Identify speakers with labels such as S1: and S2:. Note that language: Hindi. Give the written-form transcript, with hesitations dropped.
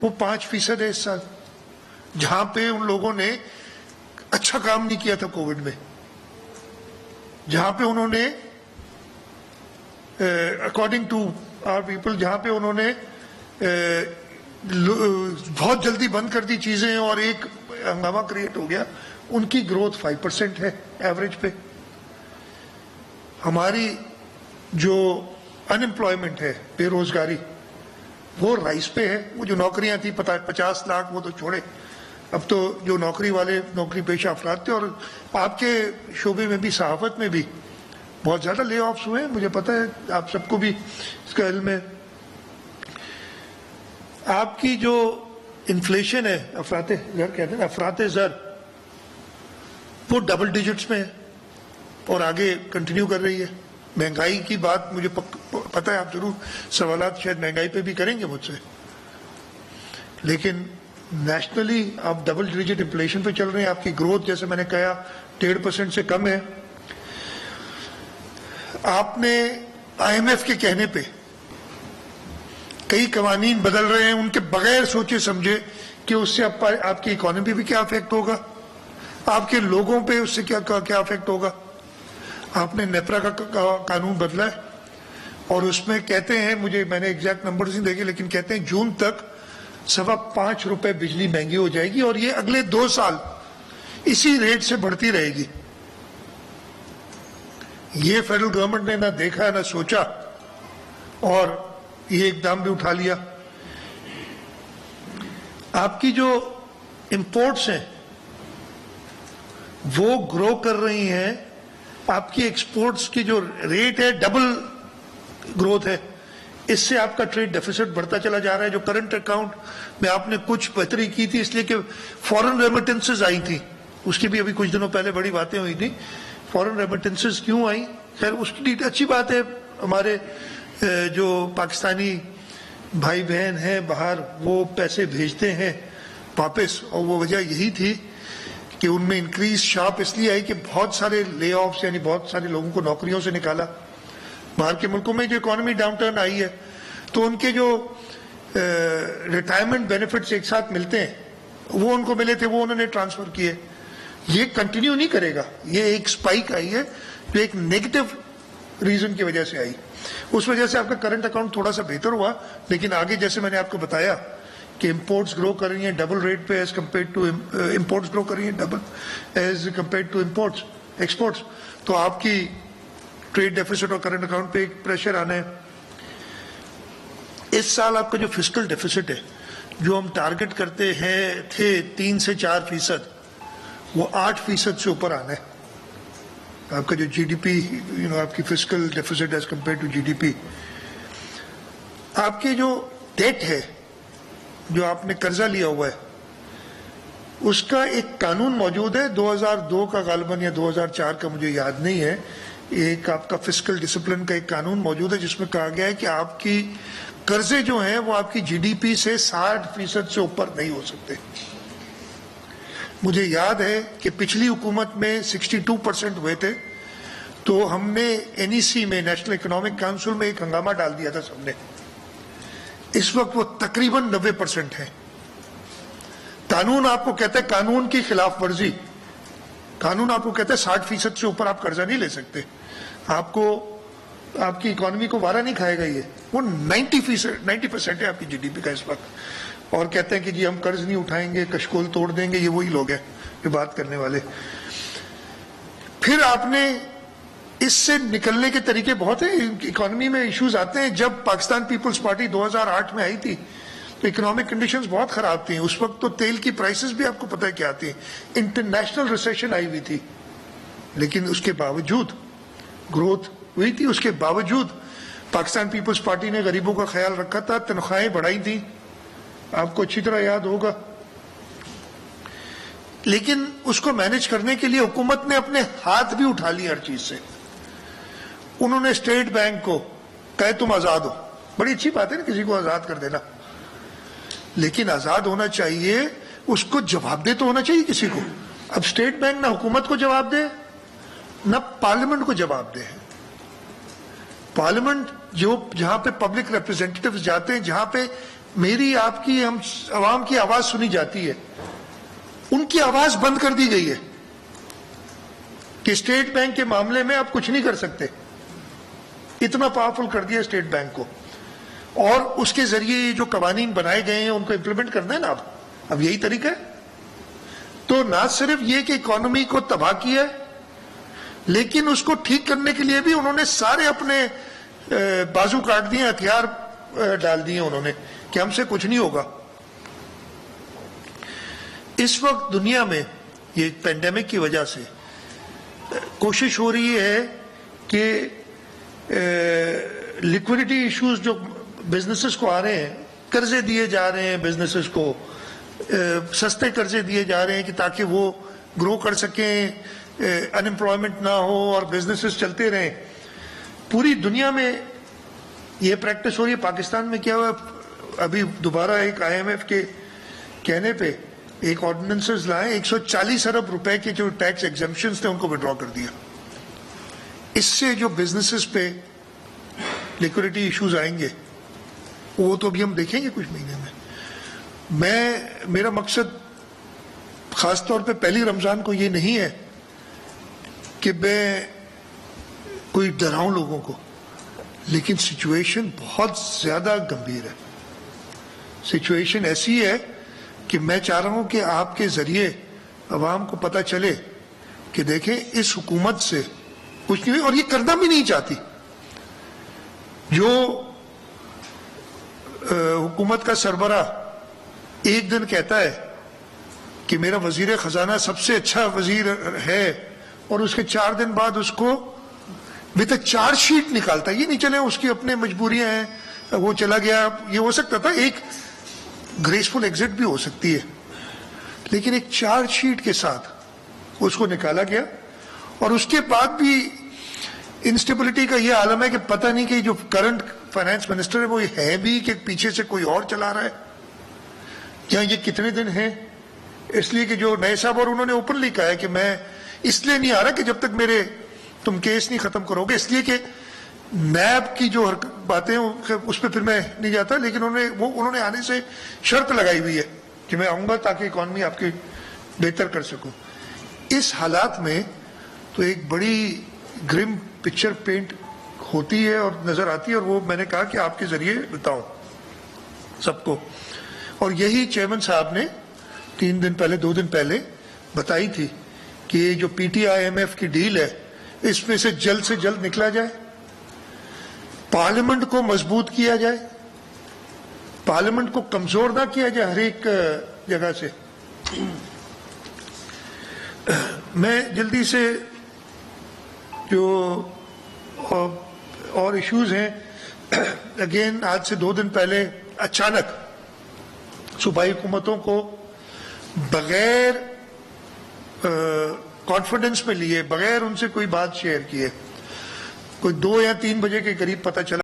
S1: वो 5% है इस साल, जहां पे उन लोगों ने अच्छा काम नहीं किया था कोविड में, जहां पे उन्होंने अकॉर्डिंग टू आवर पीपल, जहां पे उन्होंने बहुत जल्दी बंद कर दी चीजें और एक हंगामा क्रिएट हो गया, उनकी ग्रोथ 5% है एवरेज पे। हमारी जो अनएम्प्लॉयमेंट है, बेरोजगारी, वो राइस पे है। वो जो नौकरियां थी 50 लाख, वो तो छोड़े, अब तो जो नौकरी वाले नौकरी पेशा अफराद थे, और आपके शोबे में भी, सहाफत में भी बहुत ज्यादा ले ऑफ्स हुए हैं, मुझे पता है, आप सबको भी इसका इल्म है। आपकी जो इन्फ्लेशन है, अफराते ज़र कहते हैं ना, अफराते ज़र, वो डबल डिजिट्स में है और आगे कंटिन्यू कर रही है। महंगाई की बात मुझे पता है, आप जरूर सवालात शायद महंगाई पे भी करेंगे मुझसे, लेकिन नेशनली आप डबल डिजिट इन्फ्लेशन पे चल रहे हैं। आपकी ग्रोथ, जैसे मैंने कहा, 1.5% से कम है। आपने IMF के कहने पे कई कवानीन बदल रहे हैं, उनके बगैर सोचे समझे कि उससे आपकी इकोनॉमी पे क्या अफेक्ट होगा, आपके लोगों पे उससे क्या अफेक्ट होगा। आपने नेपरा का कानून बदला है और उसमें कहते हैं, मैंने एग्जैक्ट नंबर्स नहीं देखे, लेकिन कहते हैं जून तक 5.25 रुपए बिजली महंगी हो जाएगी और ये अगले 2 साल इसी रेट से बढ़ती रहेगी। ये फेडरल गवर्नमेंट ने ना देखा ना सोचा और ये एकदम भी उठा लिया। आपकी जो इंपोर्ट्स हैं वो ग्रो कर रही हैं, आपकी एक्सपोर्ट्स की जो रेट है डबल ग्रोथ है। इससे आपका ट्रेड डेफिसिट बढ़ता चला जा रहा है। जो करंट अकाउंट में आपने कुछ बेहतरी की थी इसलिए कि फॉरेन रेमिटेंसेस आई थी, उसकी भी अभी कुछ दिनों पहले बड़ी बातें हुई थी। फॉरेन रेमिटेंसेस क्यों आई, खैर उसकी अच्छी बात है। हमारे जो पाकिस्तानी भाई बहन हैं बाहर, वो पैसे भेजते हैं वापस, और वो वजह यही थी कि उनमें इंक्रीज शार्प इसलिए आई कि बहुत सारे ले ऑफ्स, यानी बहुत सारे लोगों को नौकरियों से निकाला। बाहर के मुल्कों में जो इकोनॉमी डाउनटर्न आई है, तो उनके जो रिटायरमेंट बेनिफिट्स एक साथ मिलते हैं, वो उनको मिले थे, वो उन्होंने ट्रांसफर किए। ये कंटिन्यू नहीं करेगा। ये एक स्पाइक आई है जो एक नेगेटिव रीजन की वजह से आई, उस वजह से आपका करंट अकाउंट थोड़ा सा बेहतर हुआ। लेकिन आगे जैसे मैंने आपको बताया कि इंपोर्ट्स ग्रो कर रही हैं डबल रेट पे as compared to imports grow कर रही हैं double as compared to imports exports, तो आपकी ट्रेड डेफिसिट और करंट अकाउंट पे एक प्रेशर आना है। इस साल आपका जो फिस्कल डेफिसिट है, जो हम टारगेट करते हैं थे 3 से 4%, वो 8% से ऊपर आना है। आपका जो जीडीपी, आपकी fiscal deficit as compared to GDP. आपके जो डेट है, जो आपने कर्जा लिया हुआ है, उसका एक कानून मौजूद है 2002 का गालिबन या 2004 का, मुझे याद नहीं है। एक आपका फिस्कल डिसिप्लिन का एक कानून मौजूद है जिसमें कहा गया है कि आपकी कर्जे जो हैं वो आपकी जीडीपी से 60% से ऊपर नहीं हो सकते। मुझे याद है कि पिछली हुकूमत में 62% हुए थे, तो हमने NEC में, नेशनल इकोनॉमिक काउंसिल में एक हंगामा डाल दिया था सबने। इस वक्त वो तकरीबन 90% है। कानून आपको कहता है कानून की खिलाफ वर्जी, कानून आपको कहता है 60% से ऊपर आप कर्जा नहीं ले सकते। आपको, आपकी इकोनॉमी को वारा नहीं खाएगा ये। वो 90% है आपकी जीडीपी का इस वक्त, और कहते हैं कि जी हम कर्ज नहीं उठाएंगे, कशकोल तोड़ देंगे। ये वही लोग हैं ये बात करने वाले। फिर आपने इससे निकलने के तरीके बहुत हैं। इकोनॉमी में इश्यूज आते हैं। जब पाकिस्तान पीपल्स पार्टी 2008 में आई थी तो इकोनॉमिक कंडीशंस बहुत खराब थी। उस वक्त तो तेल की प्राइसेस भी आपको पता है क्या थी, इंटरनेशनल रिसेशन आई हुई थी, लेकिन उसके बावजूद ग्रोथ हुई थी। उसके बावजूद पाकिस्तान पीपल्स पार्टी ने गरीबों का ख्याल रखा था, तनख्वाहें बढ़ाई थी, आपको अच्छी तरह याद होगा। लेकिन उसको मैनेज करने के लिए हुकूमत ने अपने हाथ भी उठा लिए हर चीज से। उन्होंने स्टेट बैंक को कहे तुम आजाद हो। बड़ी अच्छी बात है ना किसी को आजाद कर देना, लेकिन आजाद होना चाहिए, उसको जवाबदेह तो होना चाहिए किसी को। अब स्टेट बैंक ना हुकूमत को जवाब दे, ना पार्लियामेंट को जवाब दे। पार्लियामेंट जो, जहां पे पब्लिक रिप्रेजेंटेटिव्स जाते हैं, जहां पे मेरी आपकी हम आवाम की आवाज सुनी जाती है, उनकी आवाज बंद कर दी गई है कि स्टेट बैंक के मामले में आप कुछ नहीं कर सकते। इतना पावरफुल कर दिया स्टेट बैंक को, और उसके जरिए जो कवानीन बनाए गए हैं उनको इंप्लीमेंट करना है ना। अब यही तरीका है। तो ना सिर्फ ये कि इकोनॉमी को तबाह किया है, लेकिन उसको ठीक करने के लिए भी उन्होंने सारे अपने बाजू काट दिए, हथियार डाल दिए उन्होंने कि हमसे कुछ नहीं होगा। इस वक्त दुनिया में ये पेंडेमिक की वजह से कोशिश हो रही है कि लिक्विडिटी इश्यूज जो बिजनेसेस को आ रहे हैं, कर्जे दिए जा रहे हैं बिजनेसेस को, सस्ते कर्जे दिए जा रहे हैं कि ताकि वो ग्रो कर सकें, अनएम्प्लॉयमेंट ना हो और बिजनेसेस चलते रहें। पूरी दुनिया में ये प्रैक्टिस हो रही है। पाकिस्तान में क्या हुआ, अभी दोबारा एक IMF के कहने पे एक ऑर्डिनेंसेस लाए, 140 अरब रुपए के जो टैक्स एग्जेम्पशंस थे उनको विड्रॉ कर दिया। इससे जो बिजनेसेस पे लिक्विडिटी इश्यूज आएंगे वो तो अभी हम देखेंगे कुछ महीने में। मेरा मकसद खासतौर पे पहली रमजान को ये नहीं है कि मैं कोई डराऊं लोगों को, लेकिन सिचुएशन बहुत ज्यादा गंभीर है। सिचुएशन ऐसी है कि मैं चाह रहा हूं कि आपके जरिए अवाम को पता चले कि देखें इस हुकूमत से कुछ नहीं, और ये करना भी नहीं चाहती। जो हुकूमत का सरबराह एक दिन कहता है कि मेरा वजीर खजाना सबसे अच्छा वजीर है, और उसके 4 दिन बाद उसको विद चार्जशीट निकालता है। ये नहीं चले उसकी अपनी मजबूरियां हैं, वो चला गया। ये हो सकता था एक ग्रेसफुल एग्जिट भी हो सकती है, लेकिन एक चार्जशीट के साथ उसको निकाला गया। और उसके बाद भी इंस्टेबिलिटी का ये आलम है कि पता नहीं कि जो करंट फाइनेंस मिनिस्टर है वो है भी कि पीछे से कोई और चला रहा है, या ये कितने दिन है। इसलिए कि जो नए साहब, और उन्होंने ओपनली कहा है कि मैं इसलिए नहीं आ रहा कि जब तक मेरे तुम केस नहीं खत्म करोगे, इसलिए कि नैब की जो बातें उस पर फिर मैं नहीं जाता। लेकिन उन्होंने आने से शर्त लगाई हुई है कि मैं आऊंगा ताकि इकॉनमी आपकी बेहतर कर सकूं। इस हालात में तो एक बड़ी ग्रिम पिक्चर पेंट होती है और नजर आती है, और वो मैंने कहा कि आपके जरिए बताऊं सबको। और यही चेयरमैन साहब ने 2 दिन पहले बताई थी कि ये जो PTI-IMF की डील है इसमें से जल्द निकला जाए, पार्लियामेंट को मजबूत किया जाए, पार्लियामेंट को कमजोर ना किया जाए हर एक जगह से। मैं जल्दी से जो और इश्यूज हैं, अगेन आज से 2 दिन पहले अचानक सूबाई हुकूमतों को बगैर कॉन्फिडेंस में लिए, बगैर उनसे कोई बात शेयर किए, कोई 2 या 3 बजे के करीब पता चला